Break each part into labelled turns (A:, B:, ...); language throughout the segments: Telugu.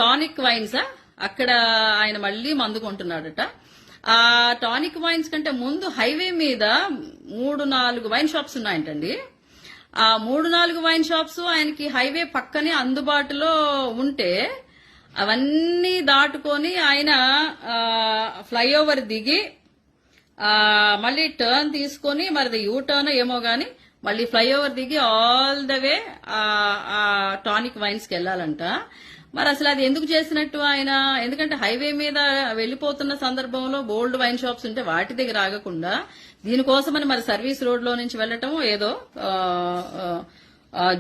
A: టానిక్ వైన్సా అక్కడ ఆయన మళ్ళీ మందు కొంటున్నాడట. ఆ టానిక్ వైన్స్ కంటే ముందు హైవే మీద 3-4 వైన్ షాప్స్ ఉన్నాయంటండి. ఆ 3-4 వైన్ షాప్స్ ఆయనకి హైవే పక్కనే అందుబాటులో ఉంటే అవన్నీ దాటుకొని ఆయన ఫ్లైఓవర్ దిగి మళ్ళీ టర్న్ తీసుకొని మరి యూ టర్న్ ఏమో గాని మళ్ళీ ఫ్లైఓవర్ దిగి all the way tonic wines కి వెళ్లాలంట. మరి అసలు అది ఎందుకు చేసినట్టు ఆయన? ఎందుకంటే హైవే మీద వెళ్లిపోతున్న సందర్భంలో బోల్డ్ వైన్ షాప్స్ ఉంటే వాటి దగ్గర ఆగకుండా దీనికోసమని మరి సర్వీస్ రోడ్ లో నుంచి వెళ్లటం ఏదో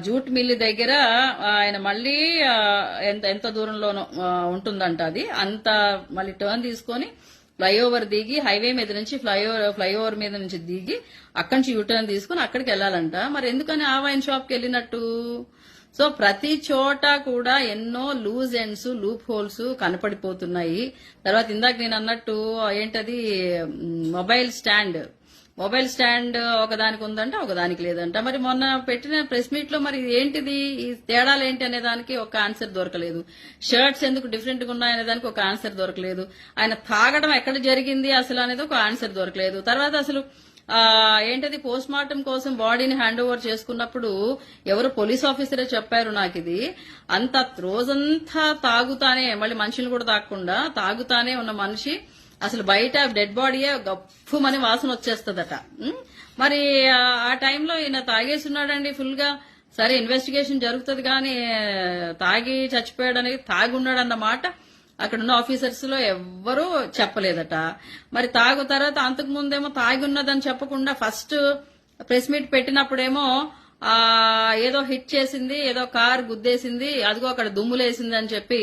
A: జూట్ మిల్లి దగ్గర ఆయన మళ్ళీ ఎంత దూరంలోనో ఉంటుందంట అది. అంత మళ్ళీ టర్న్ తీసుకొని ఫ్లైఓవర్ దిగి హైవే మీద నుంచి ఫ్లైఓవర్ మీద నుంచి దిగి అక్కడి నుంచి యూటర్న్ తీసుకుని అక్కడికి వెళ్లాలంట. మరి ఎందుకని ఆ వైన్ షాప్ కి వెళ్ళినట్టు? సో ప్రతి చోట కూడా ఎన్నో లూజ్ ఎండ్స్, లూప్ హోల్స్ కనపడిపోతున్నాయి. తర్వాత ఇందాక నేను అన్నట్టు ఏంటది మొబైల్ స్టాండ్ ఒకదానికి ఉందంట, ఒకదానికి లేదంట. మరి మొన్న పెట్టిన ప్రెస్ మీట్ లో మరి ఏంటిది ఈ తేడాలు ఏంటి అనే దానికి ఒక ఆన్సర్ దొరకలేదు. షర్ట్స్ ఎందుకు డిఫరెంట్ గా ఉన్నాయనే దానికి ఒక ఆన్సర్ దొరకలేదు. ఆయన తాగడం ఎక్కడ జరిగింది అసలు అనేది ఒక ఆన్సర్ దొరకలేదు. తర్వాత అసలు ఏంటది పోస్ట్ మార్టం కోసం బాడీని హ్యాండ్ ఓవర్ చేసుకున్నప్పుడు ఎవరు పోలీస్ ఆఫీసరే చెప్పారు నాకు ఇది. అంత రోజంతా తాగుతానే మళ్ళీ మనుషులు కూడా తాగకుండా తాగుతానే ఉన్న మనిషి అసలు బయట డెడ్ బాడీయే గప్పుమని వాసన వచ్చేస్తుందట. మరి ఆ టైంలో ఈయన తాగేస్తున్నాడండి ఫుల్ గా. సరే ఇన్వెస్టిగేషన్ జరుగుతుంది కానీ తాగి చచ్చిపోయాడు అనేది తాగి ఉన్నాడు అన్నమాట అక్కడ ఉన్న ఆఫీసర్స్ లో ఎవ్వరూ చెప్పలేదట. మరి తాగు తర్వాత అంతకు ముందేమో తాగి ఉన్నదని చెప్పకుండా ఫస్ట్ ప్రెస్ మీట్ పెట్టినప్పుడేమో ఏదో హిట్ చేసింది, ఏదో కార్ గుద్దేసింది, అదిగో అక్కడ దుమ్ములేసింది అని చెప్పి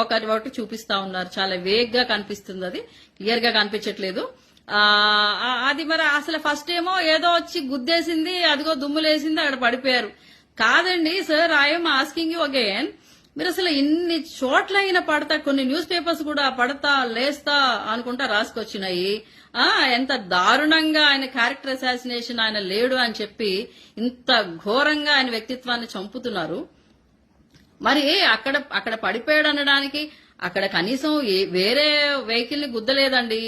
A: ఒకటి చూపిస్తా ఉన్నారు. చాలా వేగ్ గా కనిపిస్తుంది, అది క్లియర్ గా కనిపించట్లేదు. అది మరి అసలు ఫస్ట్ ఏమో ఏదో వచ్చి గుద్దేసింది, అదిగో దుమ్ములేసింది, అక్కడ పడిపోయారు. కాదండి sir, I'm asking you again, మీరు అసలు ఇన్ని చోట్ల అయినా పడతా, కొన్ని న్యూస్ పేపర్స్ కూడా పడతా లేస్తా అనుకుంటా రాసుకొచ్చినాయి. ఎంత దారుణంగా ఆయన క్యారెక్టర్ అసాసినేషన్, ఆయన లేడు అని చెప్పి ఇంత ఘోరంగా ఆయన వ్యక్తిత్వాన్ని చంపుతున్నారు. మరి అక్కడ పడిపోయాడు అనడానికి అక్కడ కనీసం వేరే వెహికల్ ని గుద్దలేదండి.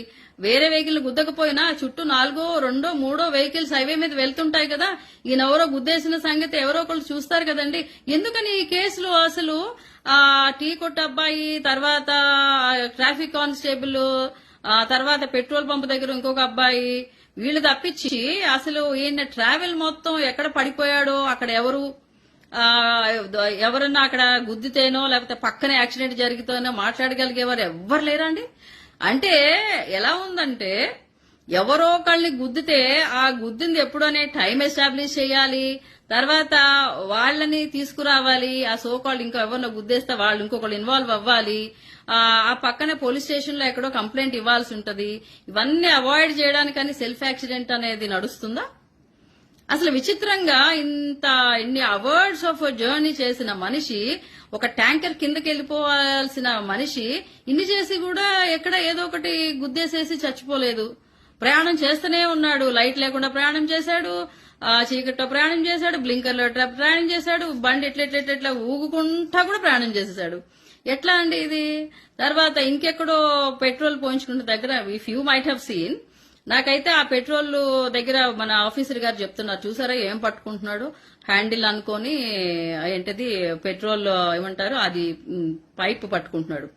A: వేరే వెహికల్ ని గుద్దకపోయినా చుట్టూ 2-3 వెహికల్స్ హైవే మీద వెళ్తుంటాయి కదా, ఈయనెవరో గుద్దేసిన సంగతి ఎవరో ఒకళ్ళు చూస్తారు కదండి. ఎందుకని ఈ కేసులో అసలు టీ కొట్టు అబ్బాయి, తర్వాత ట్రాఫిక్ కానిస్టేబుల్, తర్వాత పెట్రోల్ పంప్ దగ్గర ఇంకొక అబ్బాయి, వీళ్ళు తప్పించి అసలు ఈయన ట్రావెల్ మొత్తం ఎక్కడ పడిపోయాడో, అక్కడ ఎవరన్నా అక్కడ గుద్దితేనో లేకపోతే పక్కనే యాక్సిడెంట్ జరిగితేనో మాట్లాడగలిగేవారు ఎవ్వరు లేరండి. అంటే ఎలా ఉందంటే ఎవరో ఒకళ్ళని గుద్దితే ఆ గుద్దింది ఎప్పుడనే టైం ఎస్టాబ్లిష్ చేయాలి, తర్వాత వాళ్ళని తీసుకురావాలి, ఆ సోకాళ్ళు ఇంకా ఎవరినో గుద్దేస్తే వాళ్ళు ఇంకొకళ్ళు ఇన్వాల్వ్ అవ్వాలి, ఆ పక్కనే పోలీస్ స్టేషన్ లో ఎక్కడో కంప్లైంట్ ఇవ్వాల్సి ఉంటది. ఇవన్నీ అవాయిడ్ చేయడానికని సెల్ఫ్ యాక్సిడెంట్ అనేది నడుస్తుందా? అసలు విచిత్రంగా ఇన్ని అవర్స్ ఆఫ్ జర్నీ చేసిన మనిషి, ఒక ట్యాంకర్ కిందకి వెళ్ళిపోవాల్సిన మనిషి ఇన్ని చేసి కూడా ఎక్కడ ఏదో ఒకటి గుద్దేసేసి చచ్చిపోలేదు. ప్రయాణం చేస్తూనే ఉన్నాడు, లైట్ లేకుండా ప్రయాణం చేశాడు, చీకట్లో ప్రయాణం చేశాడు, బ్లింకర్లో ప్రయాణం చేశాడు, బండి ఎట్లా ఊగుకుంటా కూడా ప్రయాణం చేసేసాడు. ఎట్లా అండి ఇది? తర్వాత ఇంకెక్కడో పెట్రోల్ పోయించుకుంటే దగ్గర, if you might have seen, నాకైతే ఆ పెట్రోల్ దగ్గర మన ఆఫీసర్ గారు చెప్తున్నారు, చూసారా ఏం పట్టుకుంటున్నాడు, హ్యాండిల్ అనుకొని ఏంటది పెట్రోల్ ఏమంటారు అది పైప్ పట్టుకుంటున్నాడు.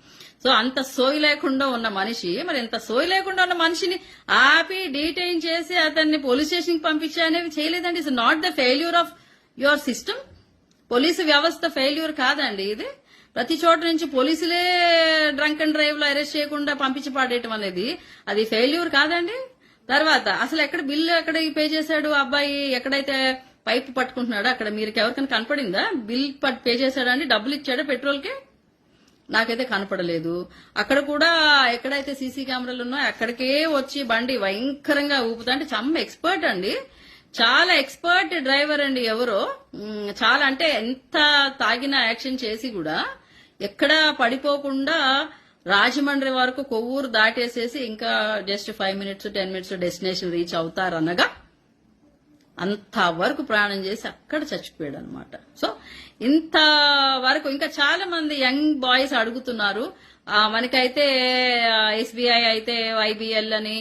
A: సో అంత సోయి లేకుండా ఉన్న మనిషి, మరి ఇంత సోయి లేకుండా ఉన్న మనిషిని ఆపి డీటైన్ చేసి అతన్ని పోలీస్ స్టేషన్ కి పంపించే అనేవి చేయలేదండి. It's not the failure of your system. Police వ్యవస్థ ఫెయిల్యూర్ కాదండి ఇది. ప్రతి చోట నుంచి పోలీసులే డ్రంక్ అండ్ డ్రైవ్ లో అరెస్ట్ చేయకుండా పంపించి పాడేయటం అనేది అది ఫెయిల్యూర్ కాదండి. తర్వాత అసలు ఎక్కడ పే చేశాడు అబ్బాయి, ఎక్కడైతే పైప్ పట్టుకుంటున్నాడో అక్కడ మీరు ఎవరికైనా కనపడిందా? బిల్ పే చేశాడండి, డబ్బులు ఇచ్చాడా పెట్రోల్ కి? నాకైతే కనపడలేదు. అక్కడ కూడా ఎక్కడైతే సీసీ కెమెరాలు ఉన్నాయో అక్కడికే వచ్చి బండి భయంకరంగా ఊపుతా, అంటే చమ్మ ఎక్స్పర్ట్ అండి, చాలా ఎక్స్పర్ట్ డ్రైవర్ అండి. ఎవరో చాలా అంటే ఎంత తాగిన యాక్షన్ చేసి కూడా ఎక్కడా పడిపోకుండా రాజమండ్రి వరకు కొవ్వూరు దాటేసేసి ఇంకా just 5 minutes 10 minutes destination reach అవుతారనగా అంత వరకు ప్రయాణం చేసి అక్కడ చచ్చిపోయాడు అనమాట. సో ఇంత వరకు ఇంకా చాలా మంది యంగ్ బాయ్స్ అడుగుతున్నారు. మనకైతే ఎస్బీఐ అయితే ఐబిఎల్ అని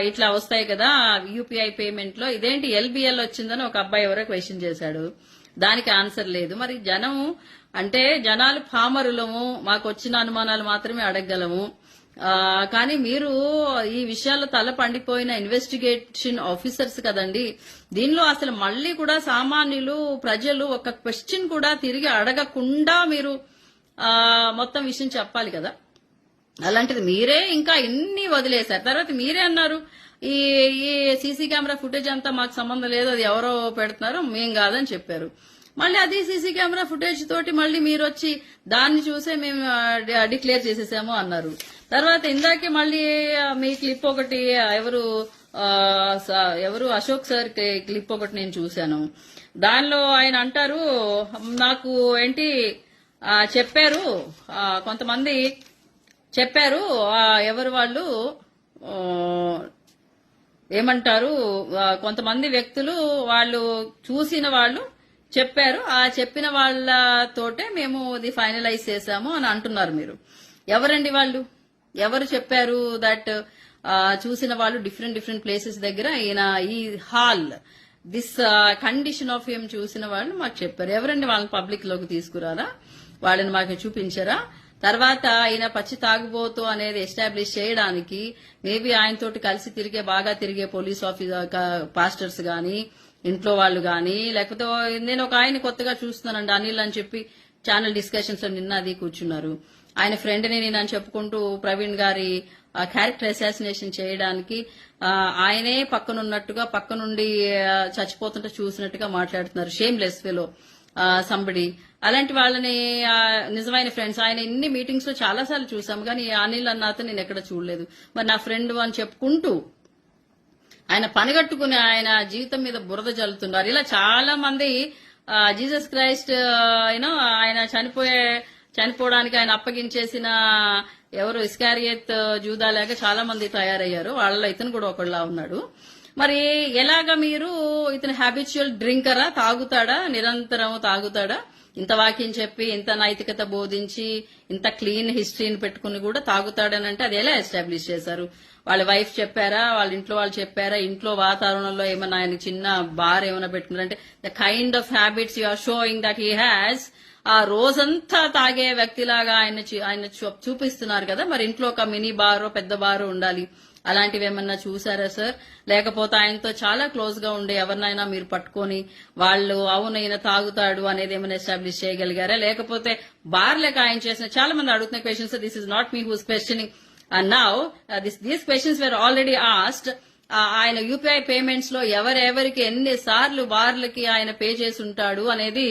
A: ఇట్లా వస్తాయి కదా యూపీఐ పేమెంట్ లో, ఇదేంటి ఎల్బిఎల్ వచ్చిందని ఒక అబ్బాయి ఎవరో క్వశ్చన్ చేశాడు. దానికి ఆన్సర్ లేదు. మరి జనాలు పామరులము, మాకు వచ్చిన అనుమానాలు మాత్రమే అడగగలము. కానీ మీరు ఈ విషయాల్లో తల పండిపోయిన ఇన్వెస్టిగేషన్ ఆఫీసర్స్ కదండి. దీనిలో అసలు మళ్ళీ కూడా సామాన్యులు ప్రజలు ఒక క్వశ్చన్ కూడా తిరిగి అడగకుండా మీరు మొత్తం విషయం చెప్పాలి కదా. అలాంటిది మీరే ఇంకా ఇన్ని వదిలేశారు. తర్వాత మీరే అన్నారు ఈ సీసీ కెమెరా ఫుటేజ్ అంతా మాకు సంబంధం లేదు, అది ఎవరో పెడుతున్నారు, మేం కాదని చెప్పారు. మళ్ళీ అది సీసీ కెమెరా ఫుటేజ్ తోటి మళ్ళీ మీరు వచ్చి దాన్ని చూసే మేము డిక్లేర్ చేసేసాము అన్నారు. తర్వాత ఇందాకే మళ్ళీ మీ క్లిప్ ఒకటి ఎవరు అశోక్ సార్ క్లిప్ ఒకటి నేను చూశాను. దానిలో ఆయన అంటారు, నాకు ఏంటి చెప్పారు, కొంతమంది చెప్పారు, ఎవరు వాళ్ళు ఏమంటారు, కొంతమంది వ్యక్తులు వాళ్ళు చూసిన వాళ్ళు చెప్పారు, ఆ చెప్పిన వాళ్ళతోటే మేము ఇది ఫైనలైజ్ చేశాము అని అంటున్నారు. మీరు ఎవరండి వాళ్ళు? ఎవరు చెప్పారు దట్ చూసిన వాళ్ళు డిఫరెంట్ ప్లేసెస్ దగ్గర ఈయన ఈ hall this condition of him చూసిన వాళ్ళు మాకు చెప్పారు. ఎవరండి? వాళ్ళని పబ్లిక్ లోకి తీసుకురారా, వాళ్ళని మాకు చూపించరా? తర్వాత ఆయన పచ్చి తాగుబోతు అనేది ఎస్టాబ్లిష్ చేయడానికి మేబీ ఆయనతోటి కలిసి బాగా తిరిగే పోలీస్ పాస్టర్స్ గాని, ఇంట్లో వాళ్ళు గాని, లేకపోతే నేను ఒక ఆయన కొత్తగా చూస్తున్నానండి అనిల్ అని చెప్పి ఛానల్ డిస్కషన్స్ లో నిన్న అది కూర్చున్నారు. ఆయన ఫ్రెండ్ ని నేను చెప్పుకుంటూ ప్రవీణ్ గారి క్యారెక్టర్ అసాసినేషన్ చేయడానికి ఆయనే పక్కనున్నట్టుగా పక్కనుండి చచ్చిపోతుంటే చూసినట్టుగా మాట్లాడుతున్నారు. Shameless fellow somebody. అలాంటి వాళ్ళని నిజమైన ఫ్రెండ్స్ ఆయన ఇన్ని మీటింగ్స్ లో చాలా సార్లు చూసాం, కానీ అనిల్ అన్నతో నేను ఎక్కడ చూడలేదు. మరి నా ఫ్రెండ్ అని చెప్పుకుంటూ ఆయన పనిగట్టుకుని ఆయన జీవితం మీద బురద జల్లుతున్నారు. ఇలా చాలా మంది జీసస్ క్రైస్ట్ ఆయన చనిపోవడానికి ఆయన అప్పగించేసిన ఎవరు ఇస్కారియత్ జూదా లేక చాలా మంది తయారయ్యారు. వాళ్ళలో ఇతను కూడా ఒకళ్ళ ఉన్నాడు. మరి ఎలాగా మీరు ఇతను హ్యాబిచువల్ డ్రింకరా, తాగుతాడా, నిరంతరం తాగుతాడా? ఇంత వాక్యం చెప్పి, ఇంత నైతికత బోధించి, ఇంత క్లీన్ హిస్టరీని పెట్టుకుని కూడా తాగుతాడనంటే అది ఎలా ఎస్టాబ్లిష్ చేశారు? వాళ్ళ వైఫ్ చెప్పారా, వాళ్ళ ఇంట్లో వాళ్ళు చెప్పారా, ఇంట్లో వాతావరణంలో ఏమన్నా ఆయన చిన్న బార్ ఏమైనా పెట్టుకున్నారంటే the kind of habits you are showing that he has ఆ రోజంతా తాగే వ్యక్తిలాగా ఆయన చూపిస్తున్నారు కదా. మరి ఇంట్లో ఒక మినీ బారో పెద్ద బారో ఉండాలి. అలాంటివి ఏమన్నా చూసారా సార్? లేకపోతే ఆయనతో చాలా క్లోజ్ గా ఉండే ఎవరినైనా మీరు పట్టుకొని వాళ్ళు అవును ఈయన తాగుతాడు అనేది ఏమైనా ఎస్టాబ్లిష్ చేయగలిగారా? లేకపోతే బార్ లెక్క ఆయన చేసిన చాలా మంది అడుగుతున్న questions, this is not me who's questioning now, these questions were already asked. ఆయన యూపీఐ పేమెంట్స్ లో ఎవరెవరికి ఎన్ని సార్లు బార్లకి ఆయన పే చేసి ఉంటాడు అనేది